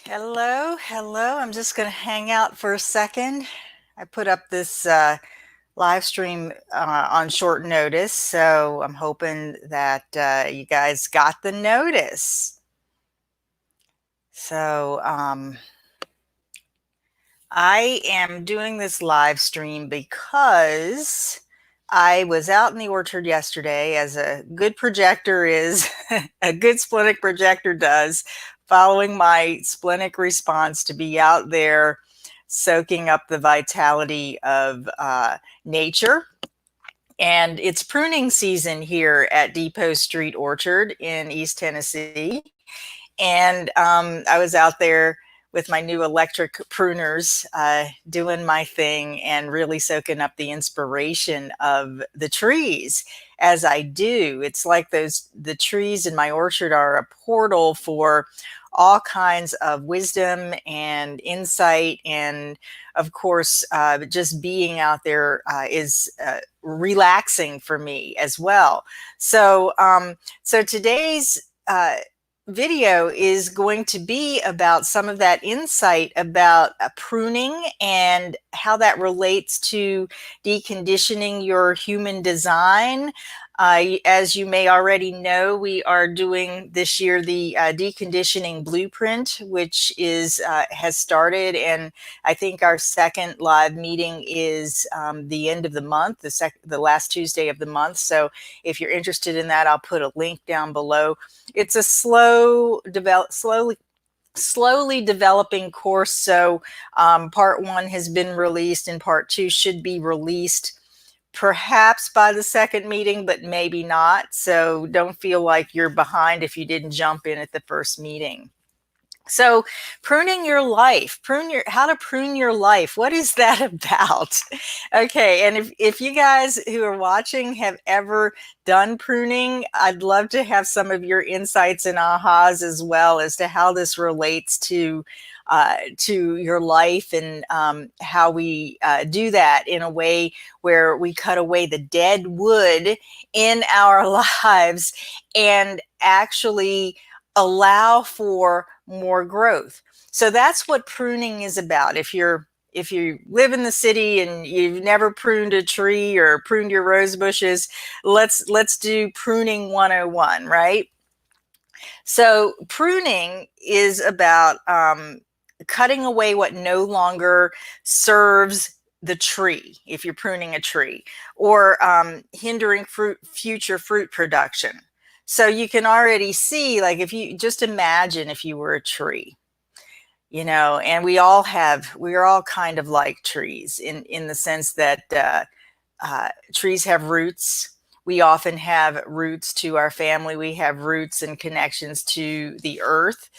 Hello, hello. I'm just going to hang out for a second. I put up this live stream on short notice, so I'm hoping that you guys got the notice. So I am doing this live stream because I was out in the orchard yesterday, as a good projector is, a good splenic projector does, following my splenic response to be out there soaking up the vitality of nature. And it's pruning season here at Depot Street Orchard in East Tennessee. And I was out there with my new electric pruners, doing my thing and really soaking up the inspiration of the trees as I do. It's like the trees in my orchard are a portal for all kinds of wisdom and insight. And of course, just being out there is relaxing for me as well. So, so today's video is going to be about some of that insight about pruning and how that relates to deconditioning your human design. As you may already know, we are doing this year the Deconditioning Blueprint, which is has started, and I think our second live meeting is the end of the month, the last Tuesday of the month. So if you're interested in that, I'll put a link down below. It's a slowly developing course. So part one has been released and part two should be released perhaps by the second meeting, but maybe not. So don't feel like you're behind if you didn't jump in at the first meeting. So pruning your life, how to prune your life. What is that about? Okay. And if you guys who are watching have ever done pruning, I'd love to have some of your insights and ahas as well as to how this relates to your life, and how we do that in a way where we cut away the dead wood in our lives and actually allow for more growth. So that's what pruning is about. If you live in the city and you've never pruned a tree or pruned your rose bushes, let's do pruning 101, right? So pruning is about cutting away what no longer serves the tree, if you're pruning a tree, or hindering future fruit production. So you can already see, like, if you just imagine if you were a tree, and we are all kind of like trees in the sense that trees have roots. We often have roots to our family. We have roots and connections to the earth.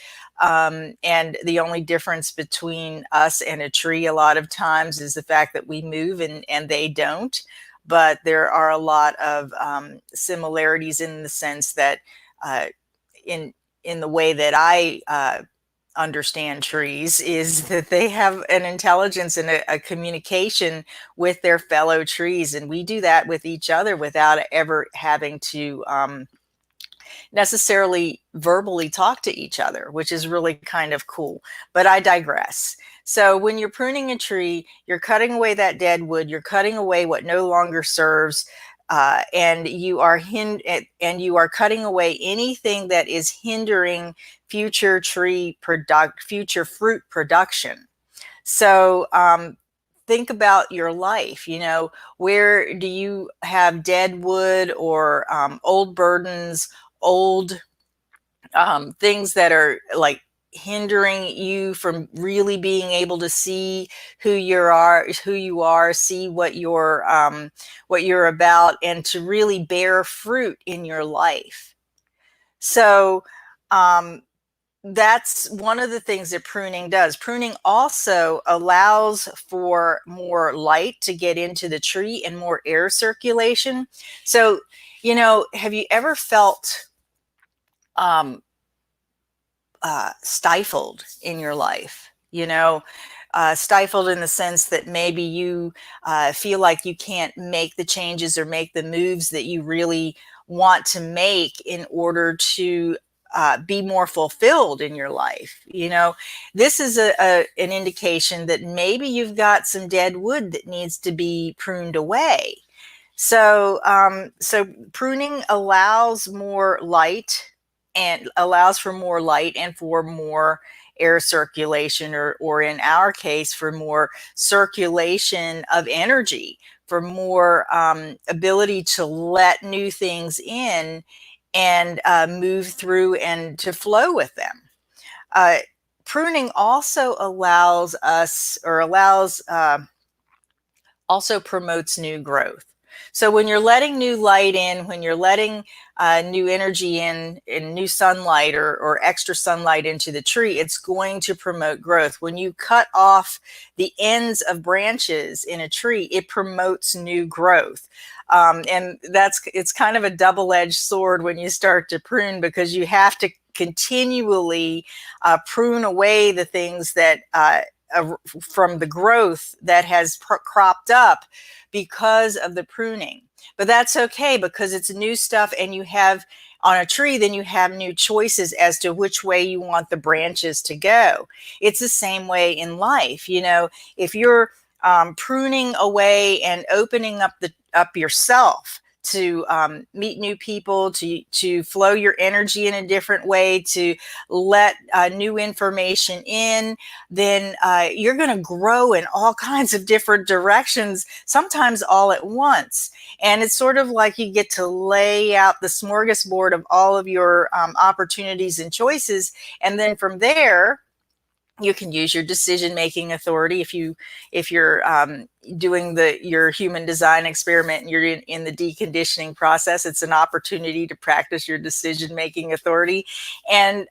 And the only difference between us and a tree a lot of times is the fact that we move and they don't. But there are a lot of similarities in the sense that in the way that I understand trees is that they have an intelligence and a communication with their fellow trees, and we do that with each other without ever having to necessarily verbally talk to each other, which is really kind of cool. But I digress. So when you're pruning a tree, you're cutting away that dead wood, you're cutting away what no longer serves, and you are cutting away anything that is hindering future future fruit production. So think about your life. Where do you have dead wood or old burdens, old things that are like hindering you from really being able to see who you are, see what you're about, and to really bear fruit in your life. So that's one of the things that pruning does. Pruning also allows for more light to get into the tree and more air circulation. So, have you ever felt stifled in your life? Stifled in the sense that maybe you feel like you can't make the changes or make the moves that you really want to make in order to be more fulfilled in your life. You know, this is an indication that maybe you've got some dead wood that needs to be pruned away. So pruning allows more light and allows for more light and for more air circulation, or in our case, for more circulation of energy, for more ability to let new things in and move through and to flow with them. Uh, Pruning also allows us, or allows also promotes new growth. So when you're letting new light in, when you're letting new energy in new sunlight, or extra sunlight into the tree, it's going to promote growth. When you cut off the ends of branches in a tree, it promotes new growth. And it's kind of a double-edged sword when you start to prune, because you have to continually prune away the things that from the growth that has cropped up because of the pruning. But that's okay, because it's new stuff, and you have on a tree, then you have new choices as to which way you want the branches to go. It's the same way in life. You know, if you're pruning away and opening up yourself to meet new people, to flow your energy in a different way, to let new information in, then you're going to grow in all kinds of different directions, sometimes all at once. And it's sort of like you get to lay out the smorgasbord of all of your opportunities and choices. And then from there, you can use your decision-making authority. If you're doing your human design experiment and you're in the deconditioning process, it's an opportunity to practice your decision-making authority and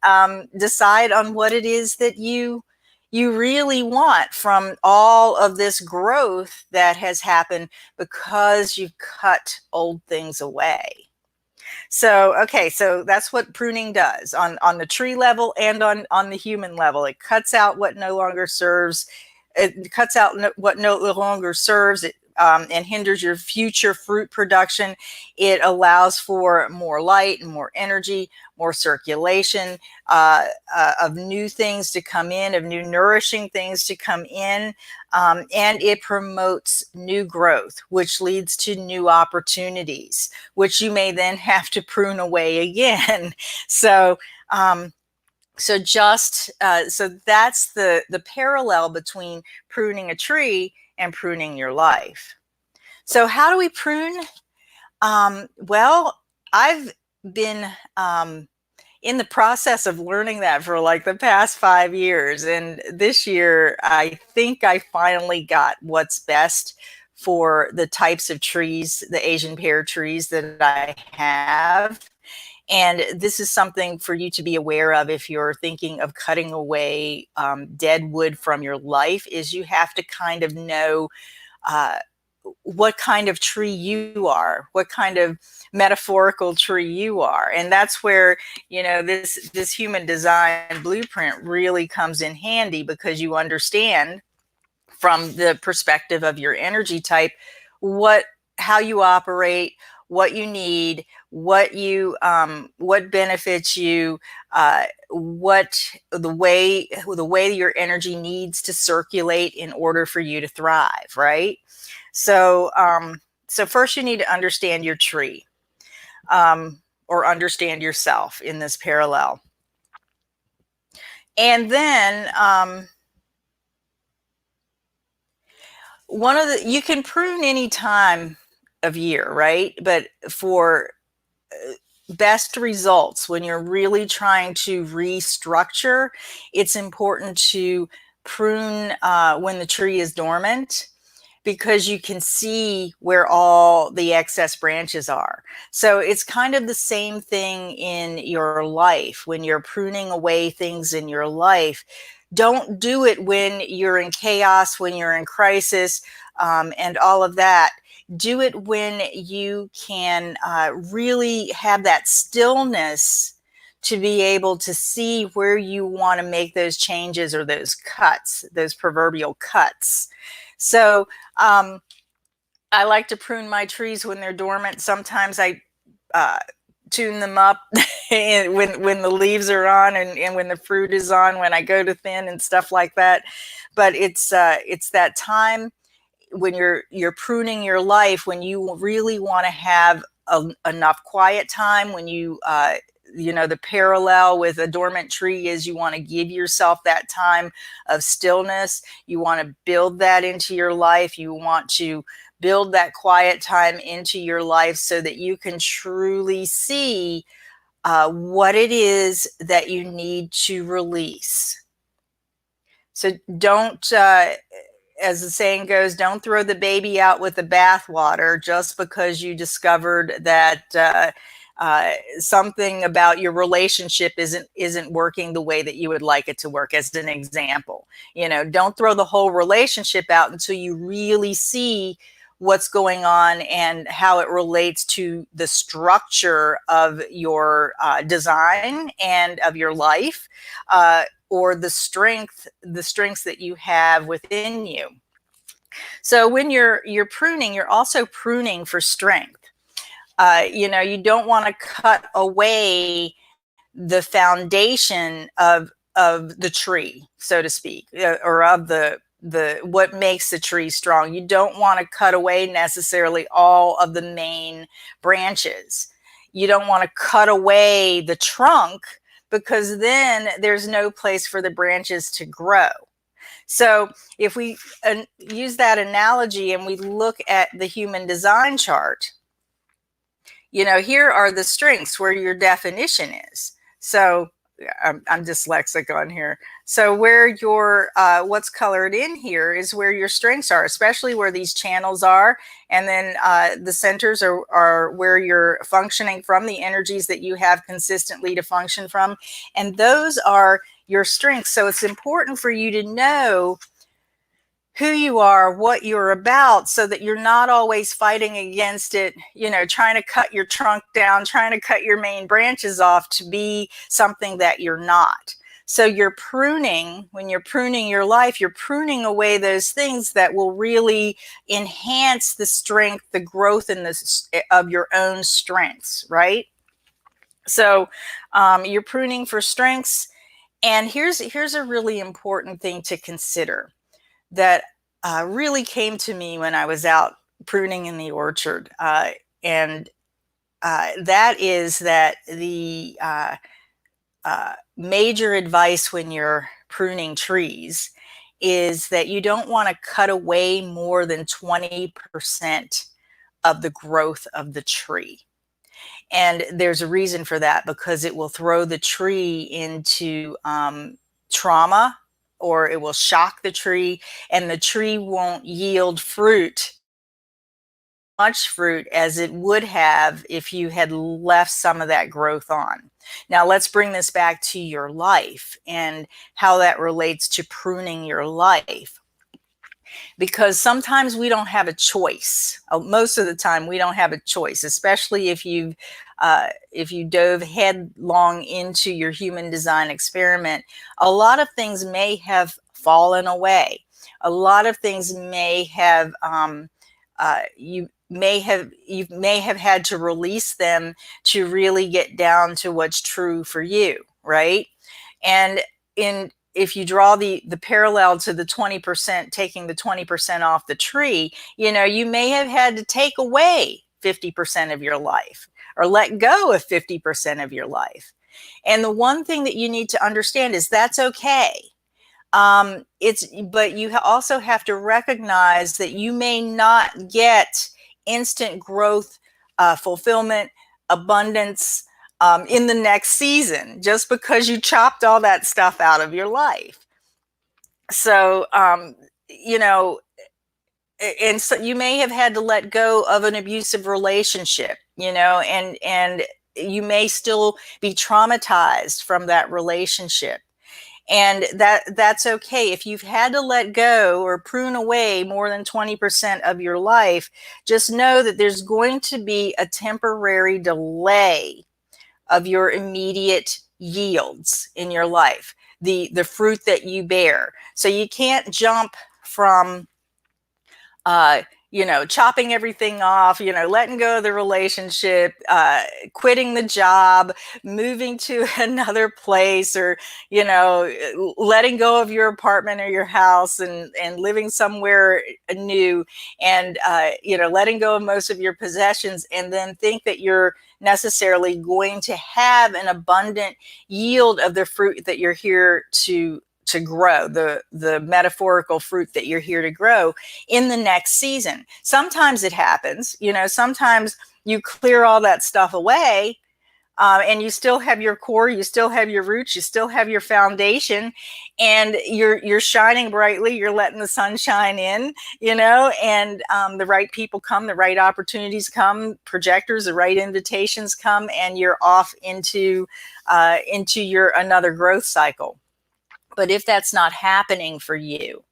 decide on what it is that you really want from all of this growth that has happened because you've cut old things away. So, okay, so that's what pruning does on the tree level and on the human level. It cuts out what no longer serves. It cuts out what no longer serves. It and hinders your future fruit production. It allows for more light and more energy, more circulation of new things to come in, of new nourishing things to come in. And it promotes new growth, which leads to new opportunities, which you may then have to prune away again. So, so that's the parallel between pruning a tree and pruning your life. So how do we prune? Well, I've been in the process of learning that for like the past 5 years. And this year, I think I finally got what's best for the types of trees, the Asian pear trees that I have. And this is something for you to be aware of if you're thinking of cutting away dead wood from your life, is you have to kind of know what kind of tree you are, what kind of metaphorical tree you are. And that's where, you know, this human design blueprint really comes in handy, because you understand from the perspective of your energy type how you operate, what you need, what benefits you, what the way your energy needs to circulate in order for you to thrive, right? So so first you need to understand your tree, or understand yourself in this parallel. And then you can prune any time of year, right? But for best results, when you're really trying to restructure, it's important to prune when the tree is dormant, because you can see where all the excess branches are. So it's kind of the same thing in your life. When you're pruning away things in your life, don't do it when you're in chaos, when you're in crisis, and all of that. Do it when you can really have that stillness to be able to see where you want to make those changes, or those cuts, those proverbial cuts. So I like to prune my trees when they're dormant. Sometimes I tune them up when the leaves are on and when the fruit is on, when I go to thin and stuff like that. But it's that time when you're pruning your life, when you really want to have enough quiet time, when you know, the parallel with a dormant tree is you want to give yourself that time of stillness. You want to build that into your life. You want to build that quiet time into your life so that you can truly see what it is that you need to release. So don't, as the saying goes, don't throw the baby out with the bathwater just because you discovered that something about your relationship isn't working the way that you would like it to work. As an example, you know, don't throw the whole relationship out until you really see what's going on and how it relates to the structure of your design and of your life, or the strengths that you have within you. So when you're pruning, you're also pruning for strength. You know, you don't want to cut away the foundation of the tree, so to speak, or of the what makes the tree strong. You don't want to cut away necessarily all of the main branches. You don't want to cut away the trunk, because then there's no place for the branches to grow. So if we use that analogy and we look at the human design chart, you know, here are the strengths where your definition is. So I'm dyslexic on here. So where your, what's colored in here is where your strengths are, especially where these channels are. And then the centers are where you're functioning from, the energies that you have consistently to function from. And those are your strengths. So it's important for you to know who you are, what you're about, so that you're not always fighting against it, you know, trying to cut your trunk down, trying to cut your main branches off to be something that you're not. So you're pruning, when you're pruning your life, you're pruning away those things that will really enhance the strength, the growth of your own strengths, right? So you're pruning for strengths. And here's a really important thing to consider that really came to me when I was out pruning in the orchard. And that is that the major advice when you're pruning trees is that you don't want to cut away more than 20% of the growth of the tree. And there's a reason for that, because it will throw the tree into trauma, or it will shock the tree, and the tree won't yield much fruit as it would have if you had left some of that growth on. Now let's bring this back to your life and how that relates to pruning your life. Because sometimes we don't have a choice. Most of the time we don't have a choice, especially if you dove headlong into your human design experiment. A lot of things may have fallen away. A lot of things may have, you may have had to release them to really get down to what's true for you, right? And if you draw the parallel to the 20%, taking the 20% off the tree, you know, you may have had to take away 50% of your life, or let go of 50% of your life. And the one thing that you need to understand is that's okay. But you also have to recognize that you may not get instant growth, fulfillment, abundance, in the next season, just because you chopped all that stuff out of your life. So, you know, and so you may have had to let go of an abusive relationship, you know, and you may still be traumatized from that relationship. And that's okay. If you've had to let go or prune away more than 20% of your life, just know that there's going to be a temporary delay of your immediate yields in your life, the fruit that you bear. So you can't jump from chopping everything off, letting go of the relationship, quitting the job, moving to another place, or, letting go of your apartment or your house and living somewhere new, and, letting go of most of your possessions, and then think that you're necessarily going to have an abundant yield of the fruit that you're here to grow, the metaphorical fruit that you're here to grow in the next season. Sometimes it happens, sometimes you clear all that stuff away, and you still have your core, you still have your roots, you still have your foundation, and you're shining brightly, you're letting the sun shine in, and the right people come, the right opportunities come, projectors, the right invitations come, and you're off into your another growth cycle. But if that's not happening for you,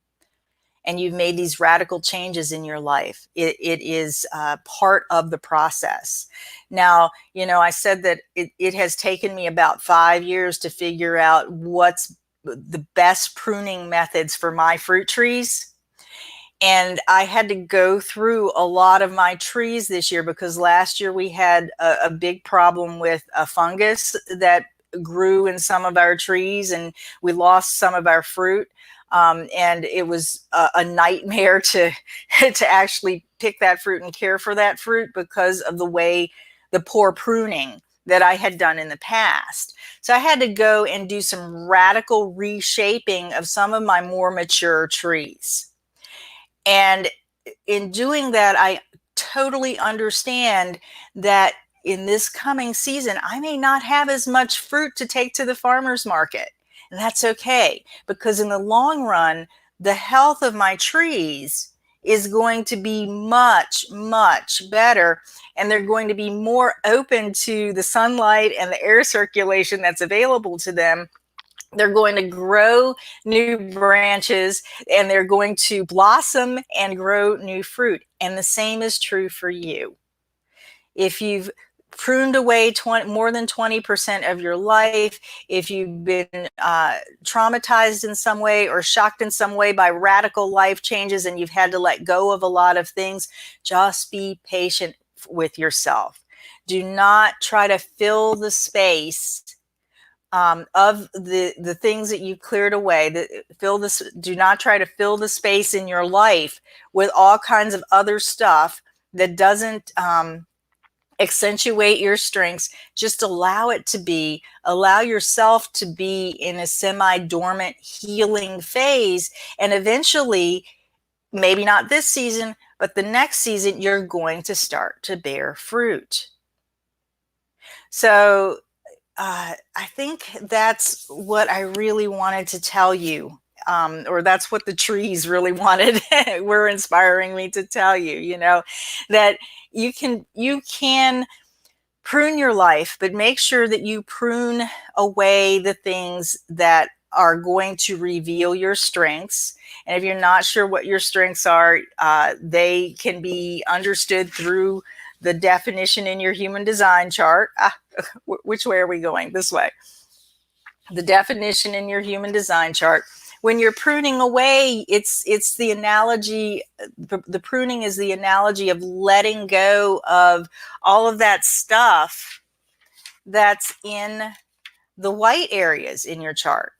and you've made these radical changes in your life, it is part of the process. Now, I said that it has taken me about 5 years to figure out what's the best pruning methods for my fruit trees. And I had to go through a lot of my trees this year, because last year we had a big problem with a fungus that grew in some of our trees, and we lost some of our fruit. And it was a nightmare to to actually pick that fruit and care for that fruit, because of the poor pruning that I had done in the past. So I had to go and do some radical reshaping of some of my more mature trees. And in doing that, I totally understand that in this coming season, I may not have as much fruit to take to the farmer's market. And that's okay, because in the long run, the health of my trees is going to be much, much better. And they're going to be more open to the sunlight and the air circulation that's available to them. They're going to grow new branches, and they're going to blossom and grow new fruit. And the same is true for you. If you've pruned away more than 20% of your life, if you've been traumatized in some way or shocked in some way by radical life changes, and you've had to let go of a lot of things, just be patient with yourself. Do not try to fill the space of the things that you cleared away. Do not try to fill the space in your life with all kinds of other stuff that doesn't accentuate your strengths. Just allow it to be. Allow yourself to be in a semi-dormant healing phase, and eventually, maybe not this season, but the next season, you're going to start to bear fruit. So I think that's what I really wanted to tell you, or that's what the trees really wanted, were inspiring me to tell you, that you can prune your life, but make sure that you prune away the things that are going to reveal your strengths. And if you're not sure what your strengths are, they can be understood through the definition in your human design chart. Which way are we going? This way. The definition in your human design chart. When you're pruning away, it's the analogy, the pruning is the analogy of letting go of all of that stuff that's in the white areas in your chart.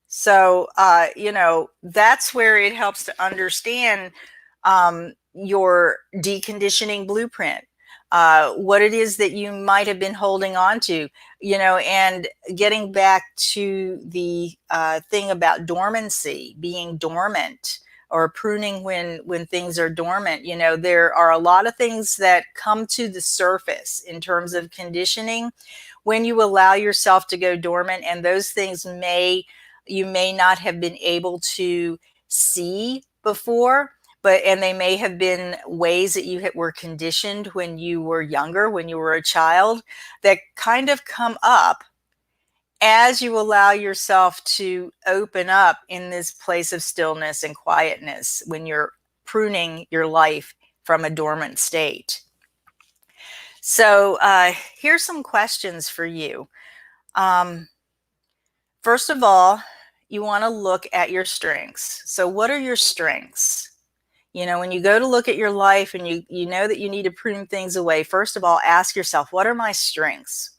So, that's where it helps to understand your deconditioning blueprint, what it is that you might have been holding on to, and getting back to the thing about dormancy, being dormant, or pruning when things are dormant. There are a lot of things that come to the surface in terms of conditioning when you allow yourself to go dormant, and those things you may not have been able to see before, and they may have been ways that you were conditioned when you were younger, when you were a child, that kind of come up as you allow yourself to open up in this place of stillness and quietness when you're pruning your life from a dormant state. So here's some questions for you. First of all, you want to look at your strengths. So what are your strengths? When you go to look at your life and you know that you need to prune things away, first of all, ask yourself, what are my strengths?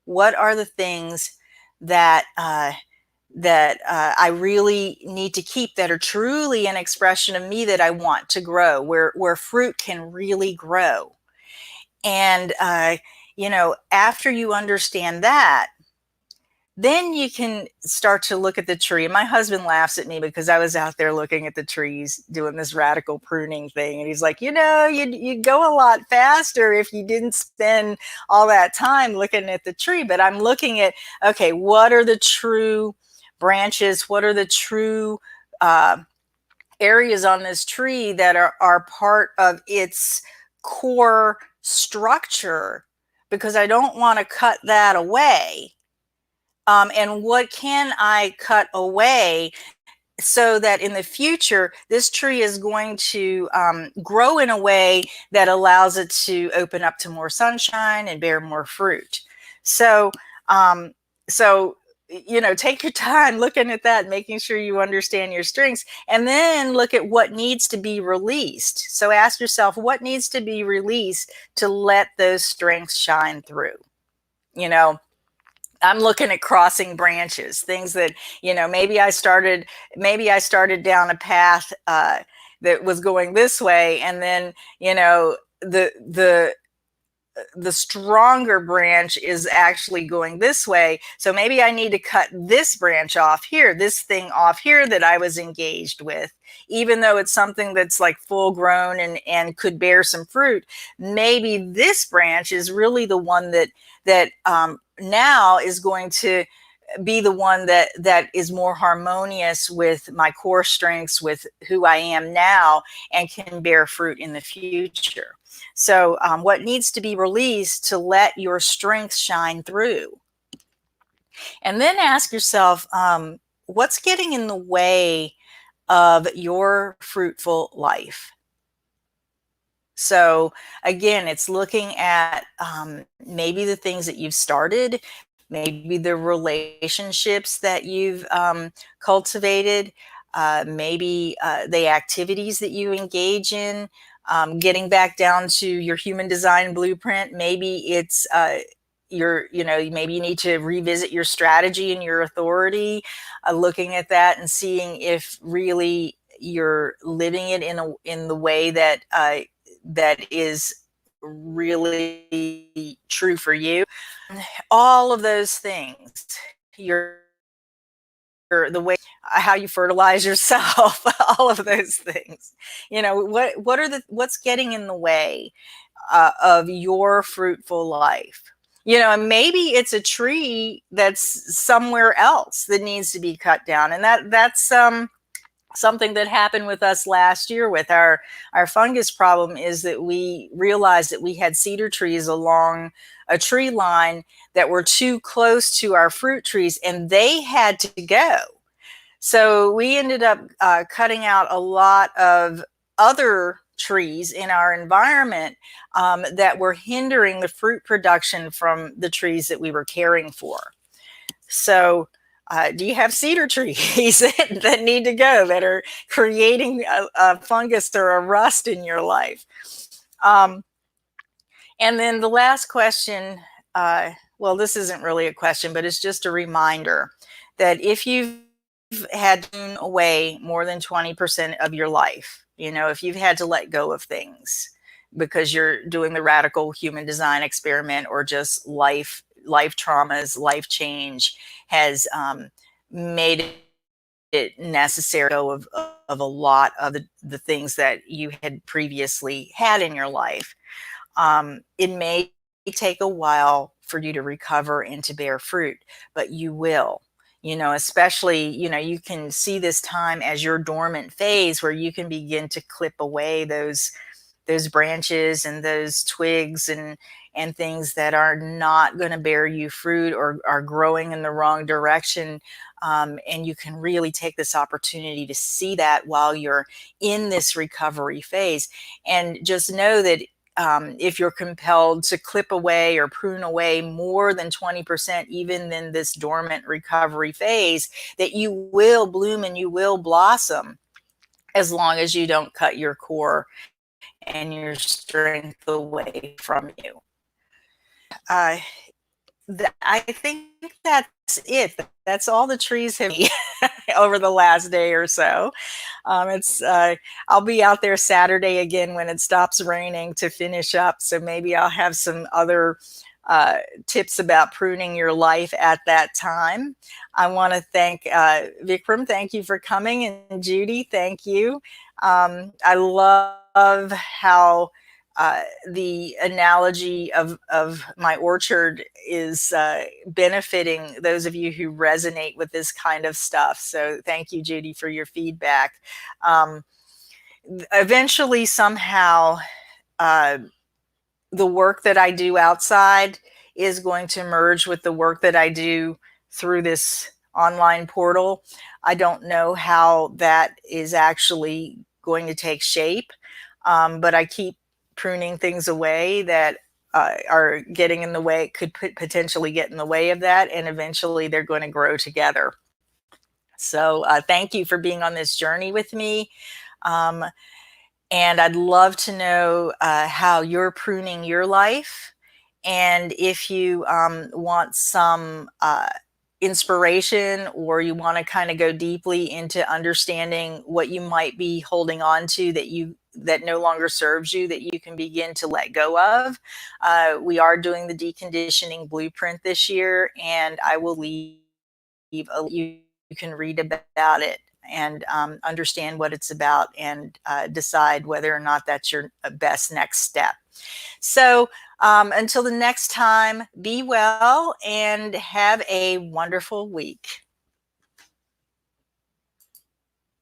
What are the things that I really need to keep, that are truly an expression of me, that I want to grow, where fruit can really grow? And after you understand that, then you can start to look at the tree. And my husband laughs at me because I was out there looking at the trees doing this radical pruning thing. And he's like, you'd go a lot faster if you didn't spend all that time looking at the tree. But I'm looking at, okay, what are the true branches? What are the true areas on this tree that are part of its core structure? Because I don't want to cut that away. And what can I cut away so that in the future, this tree is going to grow in a way that allows it to open up to more sunshine and bear more fruit. So, um, so take your time looking at that, making sure you understand your strengths, and then look at what needs to be released. So ask yourself, what needs to be released to let those strengths shine through? I'm looking at crossing branches, things that, maybe I started down a path that was going this way, and then, the stronger branch is actually going this way. So maybe I need to cut this branch off here, this thing off here that I was engaged with, even though it's something that's like full grown and could bear some fruit. Maybe this branch is really the one that now is going to be the one that is more harmonious with my core strengths, with who I am now, and can bear fruit in the future. So what needs to be released to let your strengths shine through? And then ask yourself, what's getting in the way of your fruitful life? So again, it's looking at maybe the things that you've started, maybe the relationships that you've cultivated, maybe the activities that you engage in. Getting back down to your human design blueprint, maybe it's maybe you need to revisit your strategy and your authority, looking at that and seeing if really you're living it in the way that is really true for you. All of those things, the way, how you fertilize yourself, all of those things. What's getting in the way of your fruitful life? And maybe it's a tree that's somewhere else that needs to be cut down, and that's something that happened with us last year with our fungus problem, is that we realized that we had cedar trees along a tree line that were too close to our fruit trees, and they had to go. So we ended up cutting out a lot of other trees in our environment that were hindering the fruit production from the trees that we were caring for. So do you have cedar trees that need to go, that are creating a fungus or a rust in your life? And then the last question, well, this isn't really a question, but it's just a reminder that if you've had to prune away more than 20% of your life, if you've had to let go of things because you're doing the radical human design experiment, or just life traumas, life change has made it necessary to go of a lot of the things that you had previously had in your life. It may take a while for you to recover and to bear fruit, but you will. Especially, you can see this time as your dormant phase, where you can begin to clip away those branches and those twigs and things that are not going to bear you fruit, or are growing in the wrong direction. And you can really take this opportunity to see that while you're in this recovery phase. And just know that if you're compelled to clip away or prune away more than 20%, even in this dormant recovery phase, that you will bloom and you will blossom as long as you don't cut your core and your strength away from you. Uh, I think that's it. That's all the trees have over the last day or so. It's I'll be out there Saturday again when it stops raining to finish up. So maybe I'll have some other tips about pruning your life at that time. I want to thank Vikram. Thank you for coming, and Judy, thank you. I love how the analogy of my orchard is benefiting those of you who resonate with this kind of stuff. So thank you, Judy, for your feedback. Um, Eventually, somehow, uh, the work that I do outside is going to merge with the work that I do through this online portal. I don't know how that is actually going to take shape, but I keep pruning things away that are getting in the way, could potentially get in the way of that, and eventually they're going to grow together. So thank you for being on this journey with me. Um, and I'd love to know how you're pruning your life. And if you want some inspiration, or you want to kind of go deeply into understanding what you might be holding on to that no longer serves you, that you can begin to let go of, we are doing the Deconditioning Blueprint this year, and I will leave you can read about it and understand what it's about, and decide whether or not that's your best next step. So until the next time, be well and have a wonderful week.